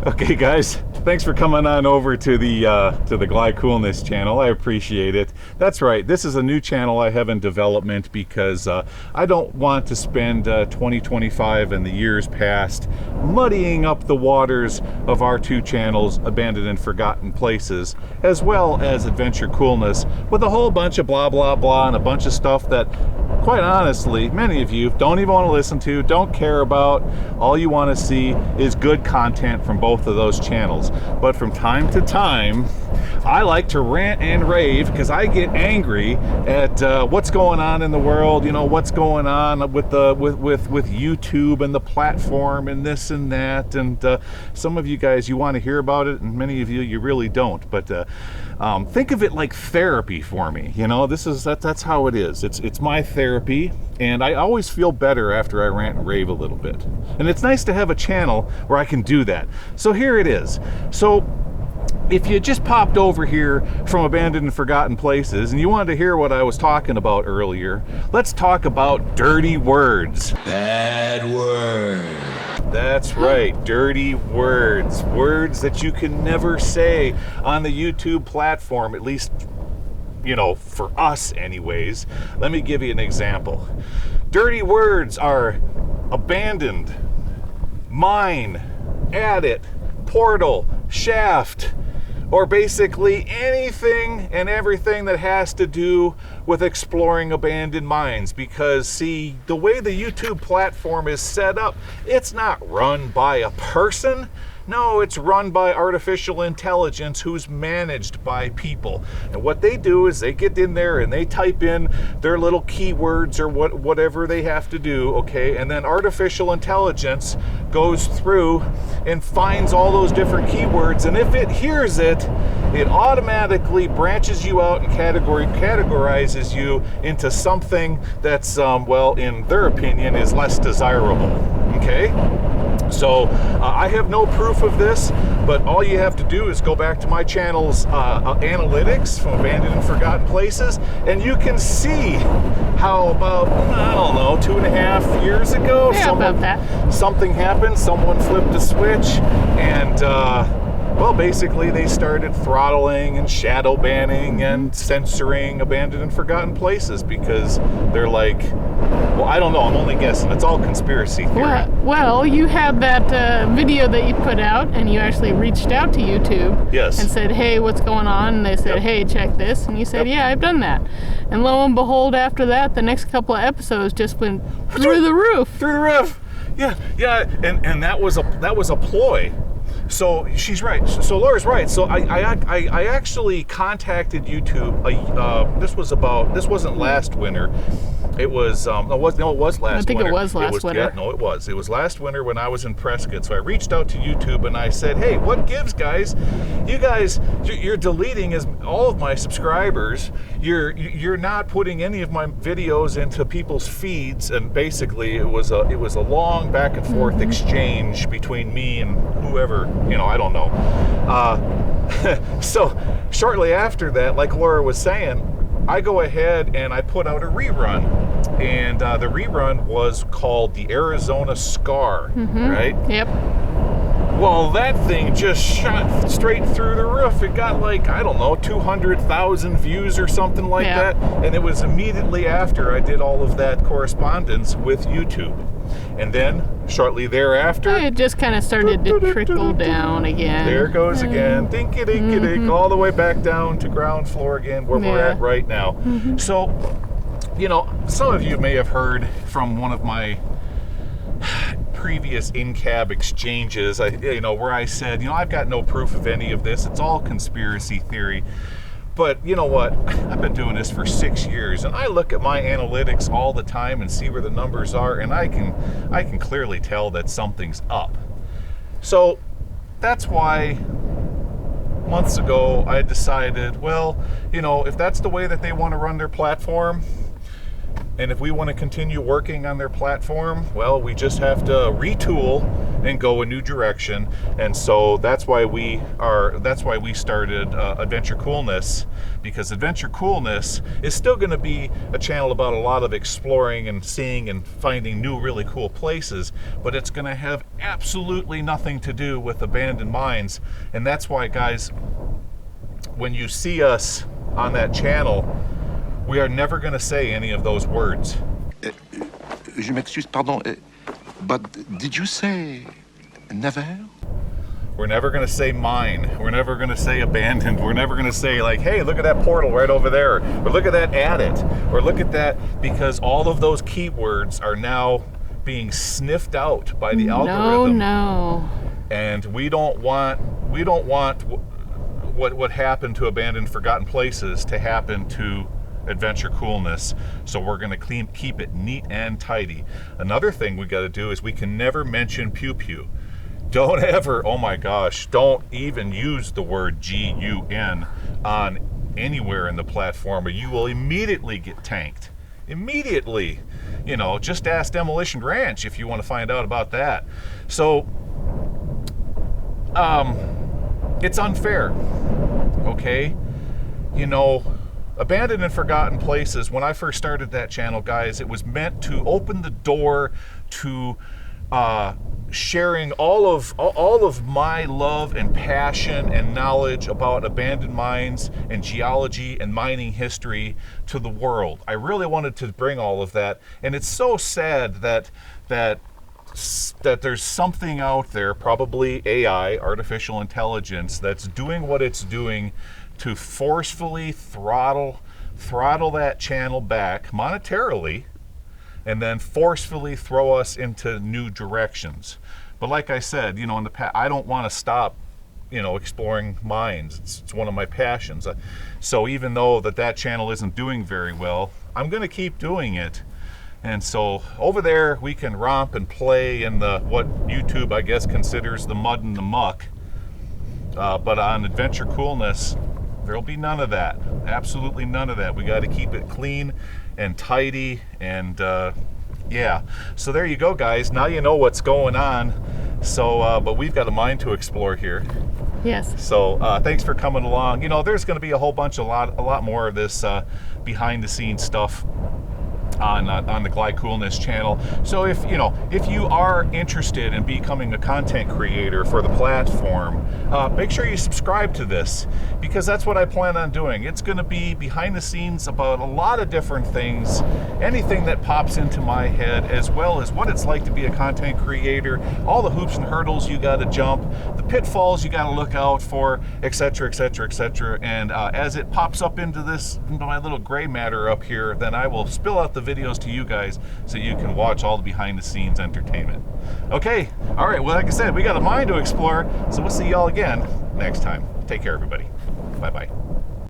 Okay, guys, thanks for coming on over to the Gly Coolness channel. I appreciate it. That's right, this is a new channel I have in development because I don't want to spend 2025 and the years past muddying up the waters of our two channels, Abandoned and Forgotten Places, as well as Adventure Coolness, with a whole bunch of blah blah blah and a bunch of stuff that, quite honestly, many of you don't even want to listen to, don't care about. All you want to see is good content from both of those channels. But from time to time, I like to rant and rave because I get angry at what's going on in the world, you know, what's going on with YouTube and the platform and this and that. And some of you guys, you want to hear about it, and many of you, you really don't. But think of it like therapy for me. You know, that's how it is. It's my therapy, and I always feel better after I rant and rave a little bit. And it's nice to have a channel where I can do that. So here it is. So if you just popped over here from Abandoned and Forgotten Places and you wanted to hear what I was talking about earlier, let's talk about dirty words. Bad word. That's right, dirty words. Words that you can never say on the YouTube platform, at least, you know, for us anyways. Let me give you an example. Dirty words are abandoned, mine, adit, portal, shaft, or basically anything and everything that has to do with exploring abandoned mines. Because see, the way the YouTube platform is set up, it's not run by a person. No, it's run by artificial intelligence who's managed by people. And what they do is they get in there and they type in their little keywords or whatever they have to do, okay? And then artificial intelligence goes through and finds all those different keywords, and if it hears it, it automatically branches you out and categorizes you into something that's, well, in their opinion, is less desirable, okay? So I have no proof of this, but all you have to do is go back to my channel's analytics from Abandoned and Forgotten Places, and you can see how about, I don't know, 2.5 years ago, something happened, someone flipped a switch, and well, basically they started throttling and shadow banning and censoring Abandoned and Forgotten Places because they're like, well, I don't know, I'm only guessing. It's all conspiracy theory. Well, you had that video that you put out, and you actually reached out to YouTube. Yes. And said, hey, what's going on? And they said, hey, check this. And you said, yeah, I've done that. And lo and behold, after that, the next couple of episodes just went through the roof. Through the roof. Yeah. And that was a ploy. So she's right. So Laura's right. So I actually contacted YouTube. This wasn't last winter. It was it was last winter. I think it was last winter. Yeah, no, it was. It was last winter when I was in Prescott. So I reached out to YouTube and I said, "Hey, what gives, guys? You guys, you're deleting all of my subscribers. You're not putting any of my videos into people's feeds." And basically, it was a long back and forth exchange between me and whoever, you know, I don't know. So shortly after that, like Laura was saying, I go ahead and I put out a rerun, and the rerun was called the Arizona Scar, right? Yep. Well, that thing just shot straight through the roof. It got like, I don't know, 200,000 views or something like that. And it was immediately after I did all of that correspondence with YouTube. And then, shortly thereafter, it just kind of started to trickle down again. There it goes again. Dinky-dinky-dink, all the way back down to ground floor again, where we're at right now. So, you know, some of you may have heard from one of my previous in-cab exchanges, where I said, you know, I've got no proof of any of this. It's all conspiracy theory. But you know what? I've been doing this for 6 years, and I look at my analytics all the time and see where the numbers are, and I can clearly tell that something's up. So that's why months ago I decided, well, you know, if that's the way that they want to run their platform, And if we want to continue working on their platform, well, we just have to retool and go a new direction. And so that's why we started Adventure Coolness, because Adventure Coolness is still going to be a channel about a lot of exploring and seeing and finding new really cool places, but it's going to have absolutely nothing to do with abandoned mines. And that's why, guys, when you see us on that channel, we are never going to say any of those words. Je m'excuse, pardon, but did you say never? We're never going to say mine. We're never going to say abandoned. We're never going to say like, hey, look at that portal right over there. Or look at that adit. Or look at that, because all of those keywords are now being sniffed out by the algorithm. No. And we don't want what happened to Abandoned Forgotten Places to happen to Adventure Coolness. So we're going to keep it neat and tidy. Another thing we got to do is we can never mention pew pew. Don't ever, oh my gosh, don't even use the word GUN on anywhere in the platform, or you will immediately get tanked. Immediately. You know, just ask Demolition Ranch if you want to find out about that. So, it's unfair, okay? You know, Abandoned and Forgotten Places, when I first started that channel, guys, it was meant to open the door to sharing all of my love and passion and knowledge about abandoned mines and geology and mining history to the world. I really wanted to bring all of that, and it's so sad that there's something out there, probably AI, artificial intelligence, that's doing what it's doing to forcefully throttle that channel back monetarily, and then forcefully throw us into new directions. But like I said, you know, in the past, I don't want to stop, you know, exploring mines. It's one of my passions. So even though that channel isn't doing very well, I'm going to keep doing it. And so over there, we can romp and play in what YouTube, I guess, considers the mud and the muck. But on Adventure Coolness, there'll be none of that. Absolutely none of that. We got to keep it clean and tidy, and yeah. So there you go, guys. Now you know what's going on. So, but we've got a mine to explore here. Yes. So thanks for coming along. You know, there's going to be a lot more of this behind the scenes stuff on the Gly Coolness channel. So if you are interested in becoming a content creator for the platform, make sure you subscribe to this, because that's what I plan on doing. It's going to be behind the scenes about a lot of different things, anything that pops into my head, as well as what it's like to be a content creator, all the hoops and hurdles you got to jump, the pitfalls you got to look out for, etc., etc., etc. And as it pops up into my little gray matter up here, then I will spill out the videos to you guys so you can watch all the behind the scenes entertainment. Okay, all right, well, like I said, we got a mine to explore, so we'll see y'all again next time. Take care, everybody. Bye-bye.